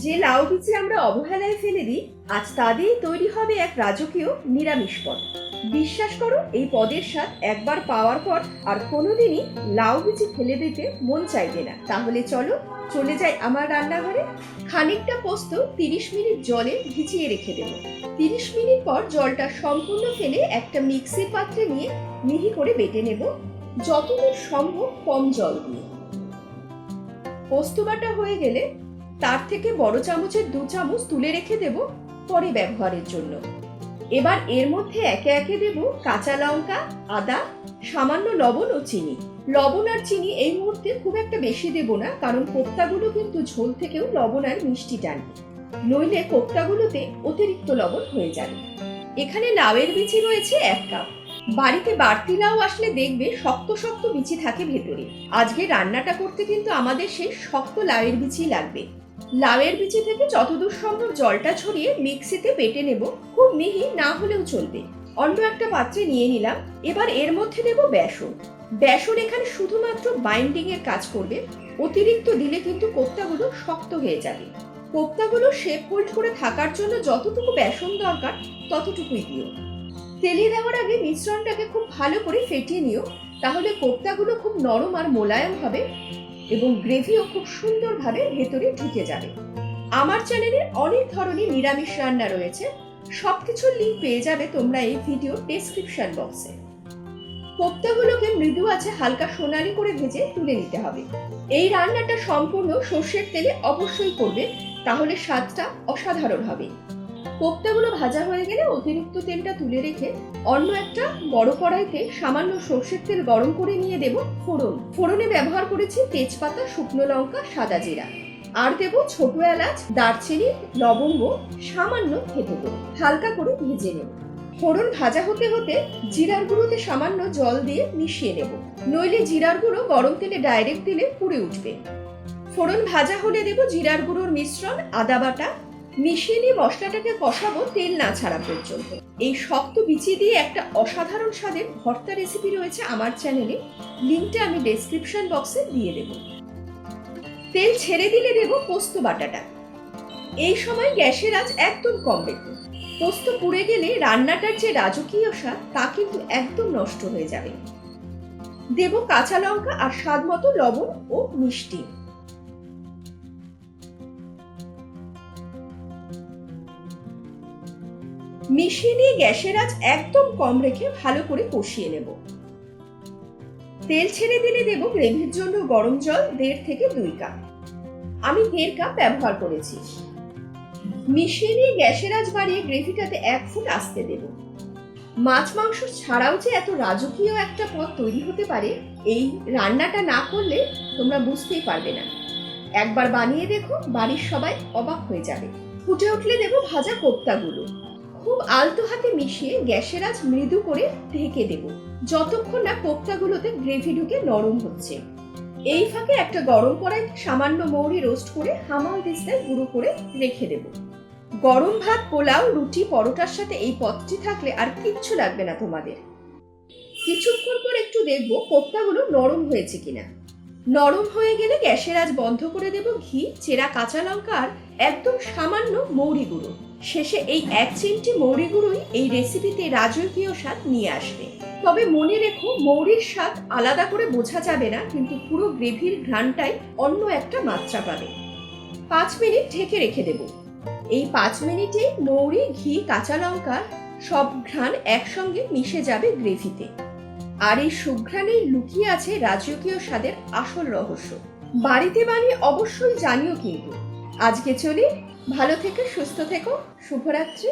যে লাউ বিচি আমরা অবহেলায় ফেলে দিই, আজ তা দিয়েই তৈরি হবে এক রাজকীয় নিরামিষ পদ। বিশ্বাস করো, এই পদের স্বাদ একবার পাওয়ার পর আর কোনোদিনই লাউ বিচি ফেলে দিতে মন চাইবে না। তাহলে চলো চলে যাই আমার রান্নাঘরে। খানিকটা পোস্ত 30 মিনিট জলে ভিজিয়ে রেখে দেব। 30 মিনিট পর জলটা সম্পূর্ণ ফেলে একটা মিক্সির পাত্রে নিয়ে মিহি করে বেটে নেব, যতদূর সম্ভব কম জল দিয়ে। পোস্ত বাটা হয়ে গেলে তার থেকে বড় চামচের 2 চামচ তুলে রেখে দেব পরে ব্যবহারের জন্য। এবার এর মধ্যে একে একে দেব কাঁচা লঙ্কা, আদা, সামান্য লবণ ও চিনি। লবণ আর চিনি এই মুহূর্তে খুব একটা বেশি দেব না, কারণ কোপ্তাগুলো কিন্তু ঝোল থেকেও লবণ আর মিষ্টি টানবে, নইলে কোপ্তাগুলোতে অতিরিক্ত লবণ হয়ে যাবে। এখানে লাউয়ের বিচি রয়েছে 1 কাপ। বাড়িতে বাড়তি লাউ আসলে দেখবে শক্ত শক্ত বিচি থাকে ভেতরে। আজকে রান্নাটা করতে কিন্তু আমাদের সেই শক্ত লাউয়ের বিচি লাগবে। লাউয়ের বিচি থেকে যতদূর সম্ভব জলটা ছড়িয়ে মিক্সিতে বেটে নেব, খুব মিহি না হলেও চলবে। অন্য একটা পাত্রে নিয়ে নিলাম। এবার এর মধ্যে দেব বেসন। বেসন এখানে শুধুমাত্র বাইন্ডিং এর কাজ করবে, অতিরিক্ত দিলে কিন্তু কোপ্তাগুলো শক্ত হয়ে যাবে। কোপ্তাগুলো শেপ হোল্ড করে থাকার জন্য যতটুকু বেসন দরকার ততটুকুই দিও। তেলে দেওয়ার আগে মিশ্রণটাকে খুব ভালো করে ফেটিয়ে নিও, তাহলে কোপ্তাগুলো খুব নরম আর মোলায়েম হবে এবং গ্রেভিও খুব সুন্দরভাবে ভেতরে ঢুকে যাবে। আমার চ্যানেলে অনেক ধরনের নিরামিষ রান্না রয়েছে, সবকিছুর লিংক পেয়ে যাবে তোমরা এই ভিডিও ডেসক্রিপশন বক্সে। কোপ্তাগুলোকে মৃদু আছে হালকা সোনালি করে ভেজে তুলে নিতে হবে। এই রান্নাটা সম্পূর্ণ সর্ষের তেলে অবশ্যই করবে, তাহলে স্বাদটা অসাধারণ হবে। কোপ্তাগুলো ভাজা হয়ে গেলে অতিরিক্ত তেলটা তুলে রেখে অন্য একটা বড় কড়াইতে সামান্য সর্ষের তেল গরম করে নিয়ে দেব ফোড়ন। ফোড়নে ব্যবহার করেছি তেজপাতা, শুকনো লঙ্কা, সাদা জিরা, আর দেব ছোট এলাচ, দারচিনি, লবঙ্গ, সামান্য থেতো করে হালকা করে ভেজে নেব। ফোড়ন ভাজা হতে হতে জিরার গুঁড়োতে সামান্য জল দিয়ে মিশিয়ে নেব, নইলে জিরার গুঁড়ো গরম তেলে ডাইরেক্ট দিলে পুড়ে উঠবে। ফোড়ন ভাজা হলে দেব জিরার গুঁড়োর মিশ্রণ, আদা বাটা, মিশিয়ে নিয়ে মশলাটাকে কষাবো তেল না ছাড়া পর্যন্ত। এই শক্ত বিচি দিয়ে একটা অসাধারণ স্বাদের ভর্তা রেসিপি রয়েছে আমার চ্যানেলে, লিংকটা আমি ডেসক্রিপশন বক্সে দিয়ে দেব। তেল ছেড়ে দিলে দেব পোস্ত বাটাটা। এই সময় গ্যাসের আঁচ একদম কম রেখো। পোস্ত পুড়ে গেলে রান্নাটার যে রাজকীয় স্বাদ তা কিন্তু একদম নষ্ট হয়ে যাবে। দেব কাঁচা লঙ্কা আর স্বাদ মতো লবণ ও মিষ্টি। মিশিয়ে নিয়ে গ্যাসের আঁচ একদম কম রেখে ভালো করে কষিয়ে নেব। তেল ছেড়ে দিলে দেব গ্রেভির জন্য গরম জল 1.5 থেকে 2 কাপ। আমি 1.5 কাপ ব্যবহার করেছি। মিশিয়ে নিয়ে গ্যাসের আঁচ বাড়িয়ে গ্রেভিটাতে 1 ফুট আসতে দেব। মাছ মাংস ছাড়াও যে এত রাজকীয় একটা পদ তৈরি হতে পারে, এই রান্নাটা না করলে তোমরা বুঝতেই পারবে না। একবার বানিয়ে দেখো, বাড়ির সবাই অবাক হয়ে যাবে। ফুটে উঠলে দেব ভাজা কোপ্তাগুলো। খুব আলতো হাতে মিশিয়ে গ্যাসের আঁচ মৃদু করে ঢেকে দেব, যতক্ষণ না কোপ্তাগুলোতে গ্রেভি ঢুকে নরম হচ্ছে। এই ফাঁকে একটা গরম কড়াইতে সামান্য মৌরি রোস্ট করে হামাল দিস্তায় গুঁড়ো করে রেখে দেব। গরম ভাত, পোলাও, রুটি, পরোটার সাথে এই পদটি থাকলে আর কিচ্ছু লাগবে না তোমাদের। কিছুক্ষণ পর একটু দেখবো কোপ্তাগুলো নরম হয়েছে কিনা। নরম হয়ে গেলে গ্যাসের আঁচ বন্ধ করে দেব। ঘি, চেরা কাঁচা লঙ্কা আর একদম সামান্য মৌরি গুঁড়ো। শেষে এই 1 চিমটি মৌরি গুঁড়োই এই রেসিপিতে রাজকীয় স্বাদ নিয়ে আসবে। তবে মনে রেখো, মৌরির স্বাদ আলাদা করে বোঝা যাবে না, কিন্তু পুরো গ্রেভির ঘ্রাণটাই অন্য একটা মাত্রা পাবে। 5 মিনিট ঢেকে রেখে দেব। এই 5 মিনিটে মৌরি, ঘি, কাঁচা লঙ্কা সব ঘ্রাণ একসঙ্গে মিশে যাবে গ্রেভিতে। আর এই সুঘ্রাণেই লুকিয়ে আছে রাজকীয় স্বাদের আসল রহস্য। বাড়িতে বানিয়ে অবশ্যই জানিও কিন্তু। আজকে চলি, ভালো থেকো, সুস্থ থেকো, শুভরাত্রি।